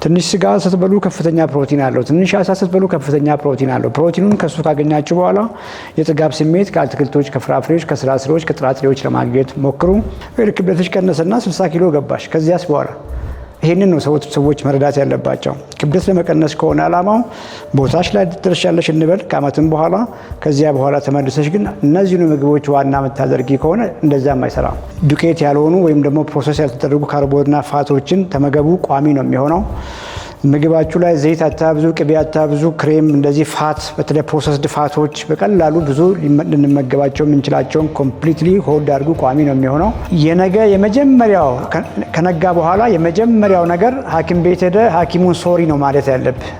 ትንሽ ስጋ ስትበሉ ከፍተኛ ፕሮቲን አለው። ትንሽ አሳ ስትበሉ ከፍተኛ ፕሮቲን አለው። ፕሮቲኑን ከሱ ካገኛችሁ በኋላ የጥጋብ ስሜት ከአትክልቶች፣ ከፍራፍሬዎች፣ ከስራስሮች፣ ከጥራጥሬዎች ለማግኘት ሞክሩ። ክብደትሽ ቀነሰና 60 ኪሎ ገባሽ። ከዚያስ በኋላ ይሄንን ነው ሰዎች መረዳት ያለባቸው። ክብደት ለመቀነስ ከሆነ አላማው ቦታሽ ላይ ትደርሻለሽ እንበል ከአመትም በኋላ። ከዚያ በኋላ ተመልሰሽ ግን እነዚህኑ ምግቦች ዋና የምታደርጊ ከሆነ እንደዛም አይሰራም። ዱቄት ያልሆኑ ወይም ደግሞ ፕሮሰስ ያልተደረጉ ካርቦና ፋቶችን ተመገቡ። ቋሚ ነው የሚሆነው። ምግባችሁ ላይ ዘይት አታብዙ፣ ቅቤ አታብዙ፣ ክሬም እንደዚህ ፋት፣ በተለይ ፕሮሰስድ ፋቶች በቀላሉ ብዙ ልንመገባቸው የምንችላቸውን ኮምፕሊትሊ ሆልድ አድርጉ። ቋሚ ነው የሚሆነው። የነገ የመጀመሪያው ከነጋ በኋላ የመጀመሪያው ነገር ሐኪም ቤት ሄደ ሐኪሙን ሶሪ ነው ማለት ያለብህ።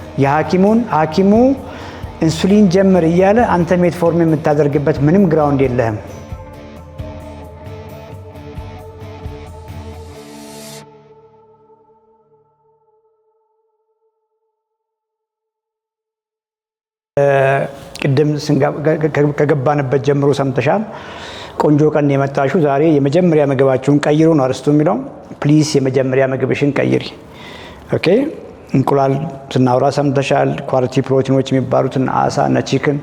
ሐኪሙ ኢንሱሊን ጀምር እያለ አንተ ሜትፎርም የምታደርግበት ምንም ግራውንድ የለህም። ቅድም ከገባንበት ጀምሮ ሰምተሻል። ቆንጆ ቀን የመጣሹ ዛሬ የመጀመሪያ ምግባችሁን ቀይሩ ነው አርስቱ የሚለው። ፕሊዝ የመጀመሪያ ምግብሽን ቀይሪ። ኦኬ። እንቁላል ስናወራ ሰምተሻል። ኳሊቲ ፕሮቲኖች የሚባሉትን አሳ፣ ቺክን፣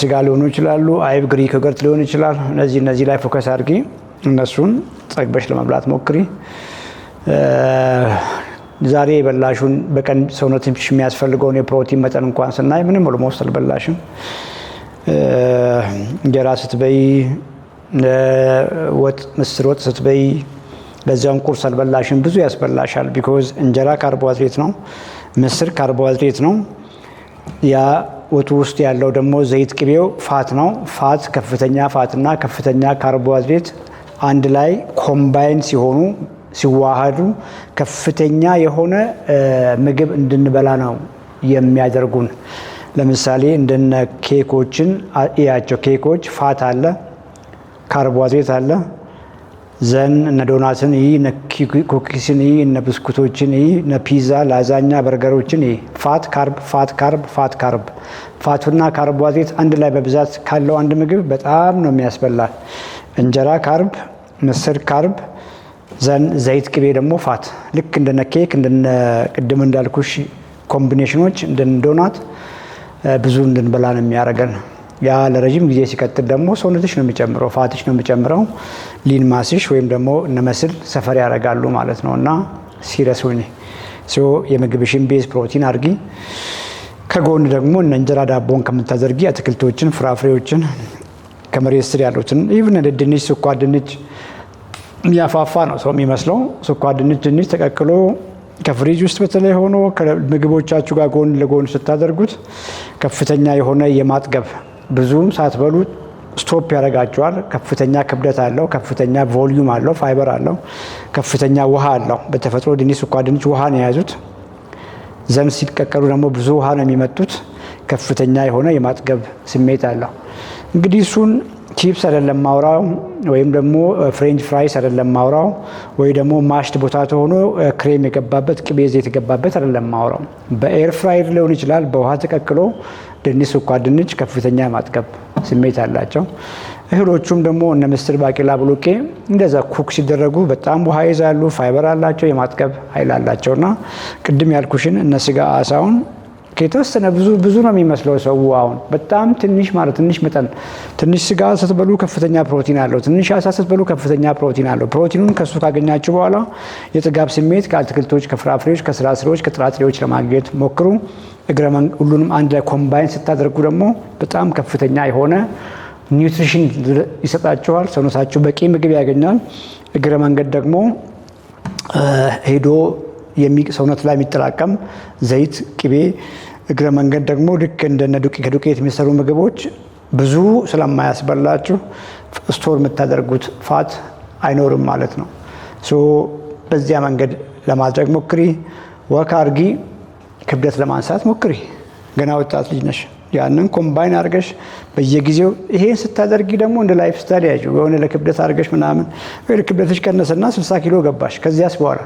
ስጋ ሊሆኑ ይችላሉ። አይብ፣ ግሪክ ዮገርት ሊሆን ይችላል። እነዚህ ላይ ፎከስ አድርጊ። እነሱን ጠግበሽ ለመብላት ሞክሪ። ዛሬ የበላሹን በቀን ሰውነትሽ የሚያስፈልገውን የፕሮቲን መጠን እንኳን ስናይ ምንም ኦልሞስት አልበላሽም። እንጀራ ስትበይ፣ ምስር ወጥ ስትበይ፣ ለዚያም ቁርስ አልበላሽም። ብዙ ያስበላሻል። ቢኮዝ እንጀራ ካርቦሃይድሬት ነው፣ ምስር ካርቦሃይድሬት ነው። ያ ወጡ ውስጥ ያለው ደግሞ ዘይት፣ ቅቤው ፋት ነው። ፋት ከፍተኛ ፋትና ከፍተኛ ካርቦሃይድሬት አንድ ላይ ኮምባይን ሲዋሃዱ ከፍተኛ የሆነ ምግብ እንድንበላ ነው የሚያደርጉን። ለምሳሌ እንደነ ኬኮችን እያቸው። ኬኮች ፋት አለ፣ ካርቦሃይድሬት አለ። ዘን እነ ዶናትን እነ ኩኪስን እነ ብስኩቶችን እነ ፒዛ፣ ላዛኛ፣ በርገሮችን ፋት ካርብ፣ ፋት ካርብ፣ ፋት ካርብ። ፋቱና ካርቦሃይድሬት አንድ ላይ በብዛት ካለው አንድ ምግብ በጣም ነው የሚያስበላል። እንጀራ ካርብ፣ ምስር ካርብ፣ ዘን ዘይት፣ ቅቤ ደግሞ ፋት። ልክ እንደነ ኬክ እንደነ ቅድም እንዳልኩሽ ኮምቢኔሽኖች እንደነ ዶናት ብዙ እንድንበላ ነው የሚያደርገን። ያ ለረጅም ጊዜ ሲቀጥል ደግሞ ሰውነትሽ ነው የሚጨምረው፣ ፋትሽ ነው የሚጨምረው። ሊን ማስሽ ወይም ደግሞ እነ መስል ሰፈር ያደርጋሉ ማለት ነው። እና ሲሪየስ ሆኜ የምግብሽን ቤዝ ፕሮቲን አድርጊ። ከጎን ደግሞ እነ እንጀራ ዳቦን ከምታደርጊ አትክልቶችን፣ ፍራፍሬዎችን ከመሬት ስር ያሉትን ኢቭን ድንች፣ ስኳር ድንች የሚያፋፋ ነው ሰው የሚመስለው። ስኳር ድንች ተቀቅሎ ከፍሪጅ ውስጥ በተለይ ሆኖ ከምግቦቻችሁ ጋር ጎን ለጎን ስታደርጉት ከፍተኛ የሆነ የማጥገብ ብዙም ሳትበሉ ስቶፕ ያደርጋቸዋል። ከፍተኛ ክብደት አለው፣ ከፍተኛ ቮሊዩም አለው፣ ፋይበር አለው፣ ከፍተኛ ውሃ አለው። በተፈጥሮ ድንች፣ ስኳር ድንች ውሃ ነው የያዙት። ዘን ሲቀቀሉ ደግሞ ብዙ ውሃ ነው የሚመጡት። ከፍተኛ የሆነ የማጥገብ ስሜት አለው። እንግዲህ እሱን ቺፕስ አይደለም ማውራው፣ ወይም ደግሞ ፍሬንች ፍራይስ አይደለም ማውራው፣ ወይ ደግሞ ማሽድ ቦታቶ ሆኖ ክሬም የገባበት ቅቤ ዘይት የገባበት አይደለም ማውራው። በኤር ፍራይር ሊሆን ይችላል። በውሃ ተቀቅሎ ድንች፣ ስኳር ድንች ከፍተኛ ማጥገብ ስሜት አላቸው። እህሎቹም ደግሞ እነ ምስር፣ ባቄላ፣ ብሎቄ እንደዛ ኩክ ሲደረጉ በጣም ውሃ ይዛሉ፣ ፋይበር አላቸው፣ የማጥገብ ኃይል አላቸውና ቅድም ያልኩሽን እነ ስጋ፣ አሳውን ከተወሰነ ብዙ ነው የሚመስለው ሰው። አሁን በጣም ትንሽ ማለት ትንሽ መጠን ትንሽ ስጋ ስትበሉ ከፍተኛ ፕሮቲን አለው። ትንሽ አሳ ስትበሉ ከፍተኛ ፕሮቲን አለው። ፕሮቲኑን ከሱ ካገኛችሁ በኋላ የጥጋብ ስሜት ከአትክልቶች፣ ከፍራፍሬዎች፣ ከስራስሮች፣ ከጥራጥሬዎች ለማግኘት ሞክሩ። ሁሉንም አንድ ላይ ኮምባይን ስታደርጉ ደግሞ በጣም ከፍተኛ የሆነ ኒውትሪሽን ይሰጣችኋል። ሰውነታችሁ በቂ ምግብ ያገኛል። እግረ መንገድ ደግሞ ሄዶ ሰውነት ላይ የሚጠራቀም ዘይት፣ ቅቤ እግረ መንገድ ደግሞ ልክ እንደነ ከዱቄት የሚሰሩ ምግቦች ብዙ ስለማያስበላችሁ ስቶር የምታደርጉት ፋት አይኖርም ማለት ነው። በዚያ መንገድ ለማድረግ ሞክሪ። ወክ አርጊ። ክብደት ለማንሳት ሞክሪ። ገና ወጣት ልጅ ነሽ። ያንን ኮምባይን አድርገሽ በየጊዜው ይሄን ስታደርጊ ደግሞ እንደ ላይፍ ስታይል ያዥ። የሆነ ለክብደት አድርገሽ ምናምን ወይ ክብደትሽ ቀነሰና 60 ኪሎ ገባሽ። ከዚያስ በኋላ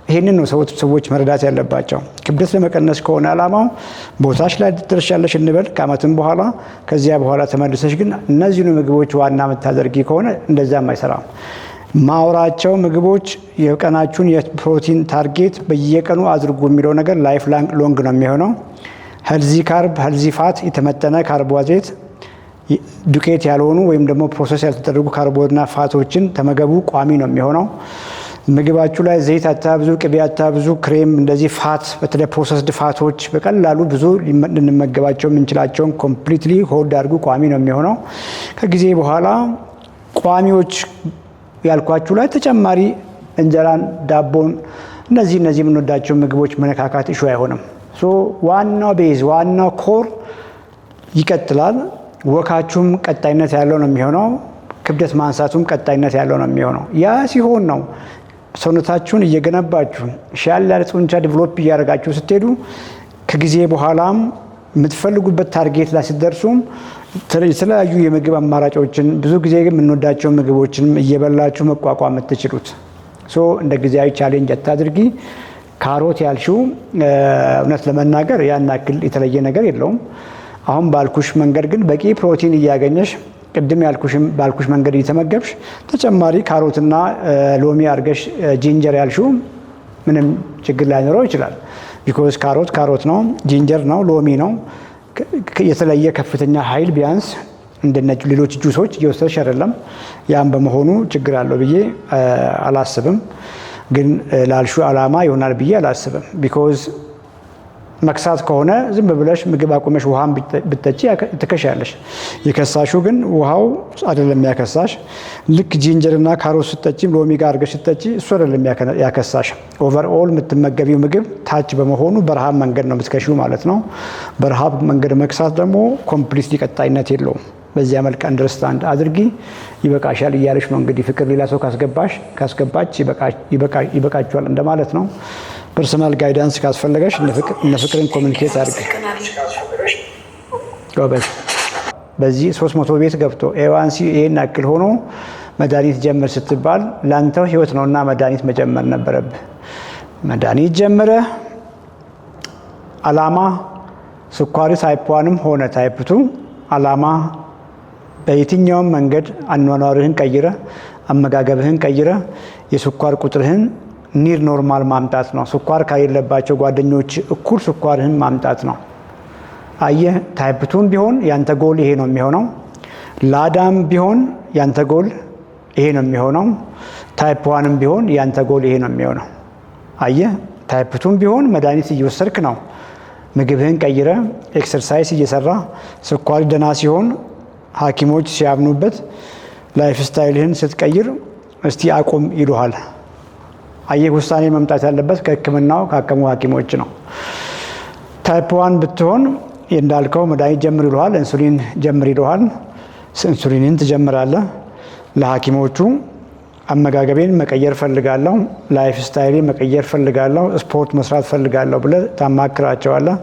ይሄንን ነው ሰዎች መረዳት ያለባቸው። ክብደት ለመቀነስ ከሆነ አላማው ቦታሽ ላይ ትደርሻለሽ እንበል ከአመትም በኋላ። ከዚያ በኋላ ተመልሰሽ ግን እነዚህኑ ምግቦች ዋና የምታደርጊ ከሆነ እንደዛም አይሰራም። ማውራቸው ምግቦች የቀናችሁን የፕሮቲን ታርጌት በየቀኑ አድርጉ የሚለው ነገር ላይፍ ሎንግ ነው የሚሆነው። ሄልዚ ካርብ፣ ሄልዚ ፋት፣ የተመጠነ ካርቦሃይድሬት፣ ዱቄት ያልሆኑ ወይም ደግሞ ፕሮሰስ ያልተደረጉ ካርቦና ፋቶችን ተመገቡ። ቋሚ ነው የሚሆነው። ምግባችሁ ላይ ዘይት አታብዙ፣ ቅቤ አታብዙ፣ ክሬም እንደዚህ ፋት፣ በተለይ ፕሮሰስድ ፋቶች በቀላሉ ብዙ ልንመገባቸው የምንችላቸውን ኮምፕሊትሊ ሆልድ አድርጉ። ቋሚ ነው የሚሆነው። ከጊዜ በኋላ ቋሚዎች ያልኳችሁ ላይ ተጨማሪ እንጀራን፣ ዳቦን እነዚህ የምንወዳቸው ምግቦች መነካካት ኢሹ አይሆንም። ሶ ዋናው ቤዝ ዋናው ኮር ይቀጥላል። ወካችሁም ቀጣይነት ያለው ነው የሚሆነው። ክብደት ማንሳቱም ቀጣይነት ያለው ነው የሚሆነው። ያ ሲሆን ነው ሰውነታችሁን እየገነባችሁ ሻል ያለ ጡንቻ ዲቨሎፕ እያደረጋችሁ ስትሄዱ ከጊዜ በኋላም የምትፈልጉበት ታርጌት ላይ ስትደርሱም የተለያዩ የምግብ አማራጮችን ብዙ ጊዜ የምንወዳቸው ምግቦችን እየበላችሁ መቋቋም የምትችሉት። ሶ እንደ ጊዜያዊ ቻሌንጅ አታድርጊ። ካሮት ያልሽው እውነት ለመናገር ያን ያክል የተለየ ነገር የለውም። አሁን ባልኩሽ መንገድ ግን በቂ ፕሮቲን እያገኘሽ ቅድም ባልኩሽ መንገድ እየተመገብሽ ተጨማሪ ካሮትና ሎሚ አድርገሽ ጂንጀር ያልሽው ምንም ችግር ላይኖረው ይችላል። ቢኮዝ ካሮት ነው፣ ጂንጀር ነው፣ ሎሚ ነው። የተለየ ከፍተኛ ኃይል ቢያንስ እንደነጁ ሌሎች ጁሶች እየወሰድሽ አይደለም። ያም በመሆኑ ችግር አለው ብዬ አላስብም። ግን ላልሹ አላማ ይሆናል ብዬ አላስብም። ቢኮዝ መክሳት ከሆነ ዝም ብለሽ ምግብ አቁመሽ ውሃን ብትጠጪ ትከሻለሽ። የከሳሹ ግን ውሃው አይደለም ያከሳሽ። ልክ ጂንጀርና ካሮት ስትጠጪ ሎሚ ጋር አድርገሽ ስትጠጪ እሱ አይደለም ያከሳሽ። ኦቨርኦል የምትመገቢው ምግብ ታች በመሆኑ በረሃብ መንገድ ነው የምትከሺው ማለት ነው። በረሃብ መንገድ መክሳት ደግሞ ኮምፕሊትሊ ቀጣይነት የለውም። በዚያ መልክ አንደርስታንድ አድርጊ። ይበቃሻል እያለሽ ነው እንግዲህ ፍቅር ሌላ ሰው ካስገባች ይበቃችኋል እንደማለት ነው። ፐርሰናል ጋይዳንስ ካስፈለገሽ እነ ፍቅርን ኮሚኒኬት አድርግ። በዚህ 300 ቤት ገብቶ ኤዋንሲ ይሄን ያክል ሆኖ መድኃኒት ጀምር ስትባል ላንተው ህይወት ነውና መድኃኒት መጀመር ነበረብህ። መድኃኒት ጀምረ አላማ ስኳሪ ታይፕ 1ም ሆነ ታይፕ 2 አላማ በየትኛውም መንገድ አኗኗርህን ቀይረ አመጋገብህን ቀይረ የስኳር ቁጥርህን ኒር ኖርማል ማምጣት ነው። ስኳር ከሌለባቸው ጓደኞች እኩል ስኳርህን ማምጣት ነው። አየህ፣ ታይፕ 2ም ቢሆን ያንተ ጎል ይሄ ነው የሚሆነው። ላዳም ቢሆን ያንተ ጎል ይሄ ነው የሚሆነው። ታይፕ 1ም ቢሆን ያንተ ጎል ይሄ ነው የሚሆነው። አየህ፣ ታይፕ 2ም ቢሆን መድኃኒት እየወሰድክ ነው። ምግብህን ቀይረ ኤክሰርሳይዝ እየሰራ ስኳር ደህና ሲሆን ሐኪሞች ሲያምኑበት ላይፍ ስታይልህን ስትቀይር እስቲ አቁም ይሉሃል። አየህ፣ ውሳኔ መምጣት ያለበት ከህክምናው ካከሙ ሐኪሞች ነው። ታይፕ 1 ብትሆን እንዳልከው መድኃኒት ጀምር ይሉሃል፣ ኢንሱሊን ጀምር ይሉሃል። ኢንሱሊንን ትጀምራለህ። ለሐኪሞቹ አመጋገቤን መቀየር ፈልጋለሁ፣ ላይፍ ስታይሌን መቀየር ፈልጋለሁ፣ ስፖርት መስራት ፈልጋለሁ ብለህ ታማክራቸዋለህ።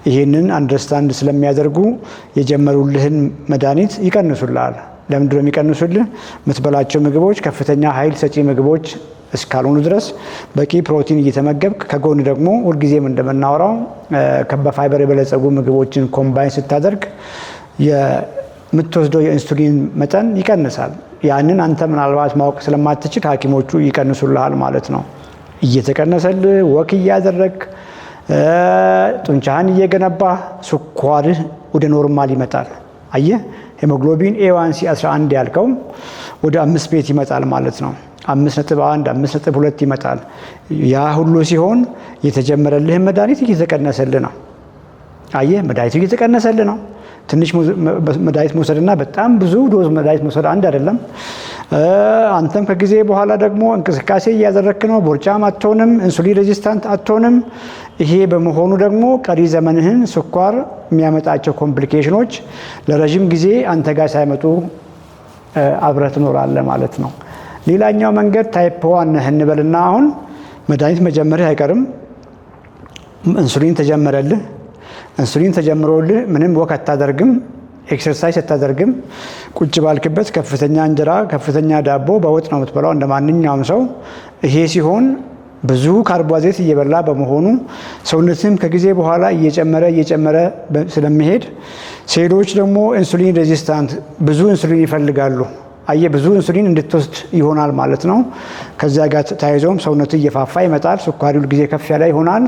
ይህንን አንደርስታንድ ስለሚያደርጉ የጀመሩልህን መድኃኒት ይቀንሱልሃል። ለምንድን ነው የሚቀንሱልህ? የምትበላቸው ምግቦች ከፍተኛ ኃይል ሰጪ ምግቦች እስካልሆኑ ድረስ በቂ ፕሮቲን እየተመገብክ ከጎን ደግሞ ሁልጊዜም እንደምናወራው በፋይበር የበለጸጉ ምግቦችን ኮምባይን ስታደርግ የምትወስደው የኢንሱሊን መጠን ይቀንሳል። ያንን አንተ ምናልባት ማወቅ ስለማትችል ሐኪሞቹ ይቀንሱልሃል ማለት ነው። እየተቀነሰልህ ወክ እያደረግ ጡንቻህን እየገነባ ስኳርህ ወደ ኖርማል ይመጣል። አየህ፣ ሄሞግሎቢን ኤዋንሲ 11 ያልከው ወደ 5 ቤት ይመጣል ማለት ነው። 5.1 5.2 ይመጣል። ያ ሁሉ ሲሆን የተጀመረልህን መድኃኒት እየተቀነሰልህ ነው። አየህ፣ መድኃኒቱ እየተቀነሰልህ ነው። ትንሽ መድኃኒት መውሰድና በጣም ብዙ ዶዝ መድኃኒት መውሰድ አንድ አይደለም። አንተም ከጊዜ በኋላ ደግሞ እንቅስቃሴ እያደረክ ነው። ቦርጫም አትሆንም፣ ኢንሱሊን ሬዚስታንት አትሆንም። ይሄ በመሆኑ ደግሞ ቀሪ ዘመንህን ስኳር የሚያመጣቸው ኮምፕሊኬሽኖች ለረዥም ጊዜ አንተ ጋር ሳይመጡ አብረህ ትኖራለህ ማለት ነው። ሌላኛው መንገድ ታይፕ 1 ነህ እንበልና አሁን መድኃኒት መጀመርህ አይቀርም። ኢንሱሊን ተጀመረልህ። ኢንሱሊን ተጀምሮልህ ምንም ወክ አታደርግም፣ ኤክሰርሳይዝ አታደርግም። ቁጭ ባልክበት ከፍተኛ እንጀራ ከፍተኛ ዳቦ በወጥ ነው የምትበላው እንደ ማንኛውም ሰው። ይሄ ሲሆን ብዙ ካርቦሃይድሬት እየበላ በመሆኑ ሰውነትም ከጊዜ በኋላ እየጨመረ ስለሚሄድ ሴሎች ደግሞ ኢንሱሊን ሬዚስታንት ብዙ ኢንሱሊን ይፈልጋሉ። አየ ብዙ ኢንሱሊን እንድትወስድ ይሆናል ማለት ነው። ከዚያ ጋር ተያይዞም ሰውነት እየፋፋ ይመጣል። ስኳር ሁሉ ጊዜ ከፍ ያለ ይሆናል።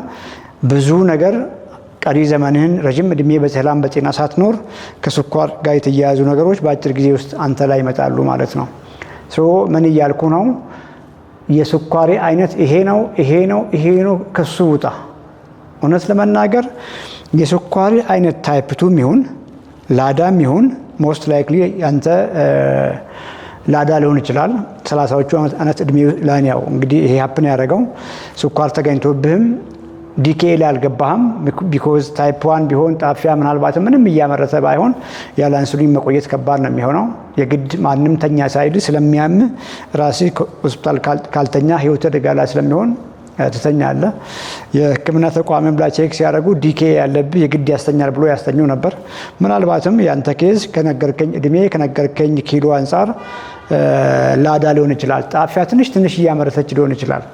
ብዙ ነገር ቀሪ ዘመንህን ረጅም እድሜ በሰላም በጤና ሳትኖር ከስኳር ጋር የተያያዙ ነገሮች በአጭር ጊዜ ውስጥ አንተ ላይ ይመጣሉ ማለት ነው። ምን እያልኩ ነው? የስኳሬ አይነት ይሄ ነው ይሄ ነው ከሱ ውጣ። እውነት ለመናገር የስኳሬ አይነት ታይፕ 2 ይሁን ላዳም ይሁን ሞስት ላይክሊ አንተ ላዳ ሊሆን ይችላል። 30ዎቹ ዓመት እድሜ ላይ ነው እንግዲህ ይሄ ሀፕን ያደረገው። ስኳር ተገኝቶብህም ዲኬ ላይ አልገባህም። ቢኮዝ ታይፕ 1 ቢሆን ጣፊያ ምናልባት ምንም እያመረተ ባይሆን ያለ ኢንሱሊን መቆየት ከባድ ነው የሚሆነው። የግድ ማንም ተኛ ሳይል ስለሚያም ራስህ ሆስፒታል ካልተኛ ህይወት አደጋ ላይ ስለሚሆን ትተኛለህ። የህክምና ተቋምም ላይ ቼክ ሲያደርጉ ዲኬ ያለብህ የግድ ያስተኛል ብሎ ያስተኙ ነበር። ምናልባትም ያንተ ኬዝ ከነገርከኝ እድሜ ከነገርከኝ ኪሎ አንጻር ላዳ ሊሆን ይችላል። ጣፊያ ትንሽ እያመረተች ሊሆን ይችላል።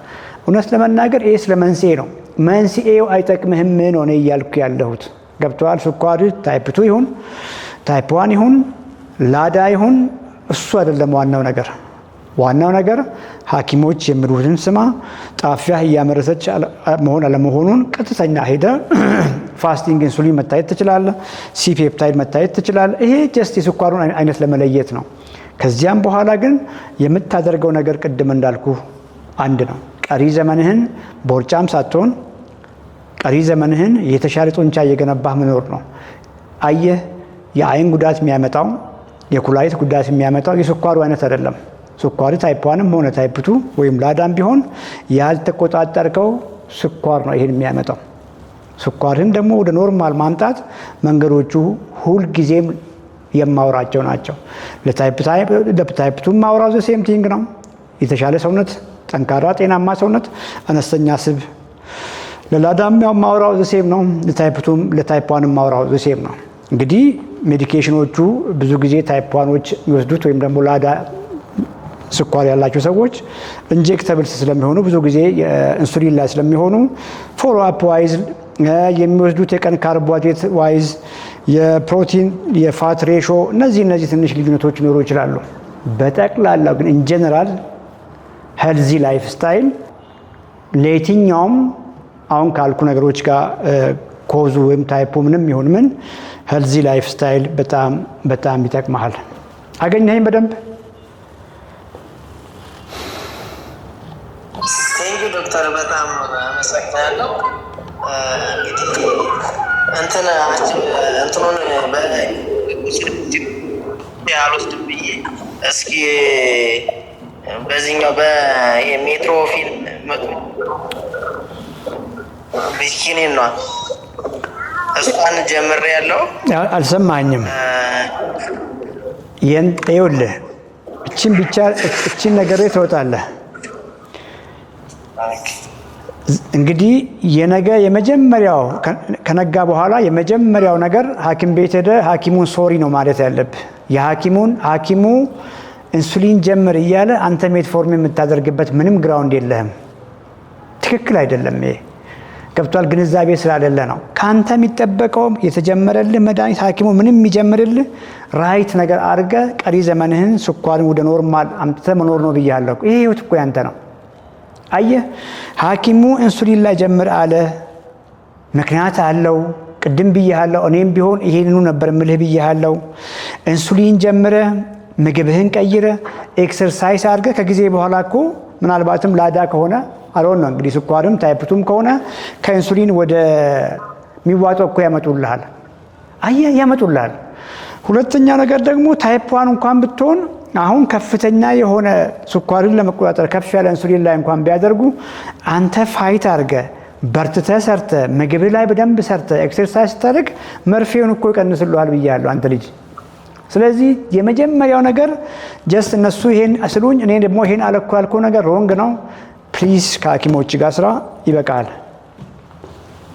እውነት ለመናገር ይሄ ስለ መንስኤ ነው። መንስኤው አይጠቅምህም ነው እኔ እያልኩ ያለሁት። ገብቶሃል? ስኳር ታይፕ 2 ይሁን ታይፕ 1 ይሁን ላዳ ይሁን እሱ አይደለም ዋናው ነገር። ዋናው ነገር ሐኪሞች የሚሉትን ስማ። ጣፊያ እያመረተች መሆን አለመሆኑን ቀጥተኛ ሄደ ፋስቲንግ ኢንሱሊን መታየት ትችላለህ። ሲፔፕታይድ መታየት ትችላለህ። ይሄ ጀስት የስኳሩን አይነት ለመለየት ነው። ከዚያም በኋላ ግን የምታደርገው ነገር ቅድም እንዳልኩ አንድ ነው። ቀሪ ዘመንህን ቦርጫም ሳትሆን ቀሪ ዘመንህን የተሻለ ጡንቻ እየገነባህ መኖር ነው። አየህ የአይን ጉዳት የሚያመጣው የኩላሊት ጉዳት የሚያመጣው የስኳሩ አይነት አይደለም። ስኳር ታይፕ 1ም ሆነ ታይፕ 2 ወይም ላዳም ቢሆን ያልተቆጣጠርከው ስኳር ነው ይሄን የሚያመጣው። ስኳርን ደግሞ ወደ ኖርማል ማምጣት መንገዶቹ ሁልጊዜም የማውራቸው ናቸው። ለታይፕ 2 ማውራው ዘ ሴም ቲንግ ነው። የተሻለ ሰውነት፣ ጠንካራ ጤናማ ሰውነት፣ አነስተኛ ስብ። ለላዳም ማውራው ዘ ሴም ነው። ለታይፕ 1 ማውራው ዘ ሴም ነው። እንግዲህ ሜዲኬሽኖቹ ብዙ ጊዜ ታይፕ 1ዎች የሚወስዱት ወይም ደግሞ ላዳ ስኳር ያላቸው ሰዎች ኢንጀክተብልስ ስለሚሆኑ ብዙ ጊዜ ኢንሱሊን ላይ ስለሚሆኑ ፎሎ አፕ ዋይዝ የሚወስዱት የቀን ካርቦሃይድሬት ዋይዝ የፕሮቲን የፋት ሬሾ እነዚህ ትንሽ ልዩነቶች ሊኖሩ ይችላሉ። በጠቅላላው ግን ኢን ጀነራል ሄልዚ ላይፍ ስታይል ለየትኛውም አሁን ካልኩ ነገሮች ጋር ኮዙ ወይም ታይፑ ምንም ይሁን ምን ሄልዚ ላይፍ ስታይል በጣም ይጠቅማል። አገኘኸኝ በደንብ? ዶክተር በጣም አመሰግናለሁ። እንግዲህ እንትኑን አልወስድም ብዬ እስኪ በዚህኛው በሜትሮፊል ቢኪኒን ነው እሷን ጀምሬ ያለው አልሰማኝም። ይኸውልህ እችን ነገር ትወጣለህ። እንግዲህ የነገ የመጀመሪያው ከነጋ በኋላ የመጀመሪያው ነገር ሐኪም ቤት ሄደ ሐኪሙን ሶሪ ነው ማለት ያለብህ። ሐኪሙ ኢንሱሊን ጀምር እያለ አንተ ሜትፎርም የምታደርግበት ምንም ግራውንድ የለህም። ትክክል አይደለም። ይሄ ገብቷል? ግንዛቤ ስላደለ ነው። ካንተ የሚጠበቀው የተጀመረልህ መድኃኒት ሐኪሙ ምንም የሚጀምርልህ ራይት ነገር አድርገህ ቀሪ ዘመንህን ስኳርን ወደ ኖርማል አምጥተህ መኖር ነው ብያለሁ። ይሄ ህይወት እኮ ያንተ ነው። አየህ ሐኪሙ ኢንሱሊን ላይ ጀምር አለ፣ ምክንያት አለው። ቅድም ብያለሁ፣ እኔም ቢሆን ይሄንኑ ነበር ምልህ ብያለሁ። ኢንሱሊን ጀምረ ምግብህን ቀይረ ኤክሰርሳይዝ አድርገህ ከጊዜ በኋላ እኮ ምናልባትም ላዳ ከሆነ አልሆነ ነው እንግዲህ ስኳርም ታይፕቱም ከሆነ ከኢንሱሊን ወደ የሚዋጠው እኮ ያመጡልሃል። አየህ ያመጡልሃል። ሁለተኛ ነገር ደግሞ ታይፕ 1 እንኳን ብትሆን አሁን ከፍተኛ የሆነ ስኳርን ለመቆጣጠር ከፍ ያለ ኢንሱሊን ላይ እንኳን ቢያደርጉ አንተ ፋይት አድርገ በርትተ ሰርተ ምግብ ላይ በደንብ ሰርተ ኤክሰርሳይዝ ታደርግ መርፌውን እኮ ይቀንስልሃል ብያለሁ አንተ ልጅ። ስለዚህ የመጀመሪያው ነገር ጀስት እነሱ ይሄን አስሉኝ እኔ ደግሞ ይሄን አለኩ ያልኩ ነገር ሮንግ ነው። ፕሊዝ ከሐኪሞች ጋር ስራ ይበቃል።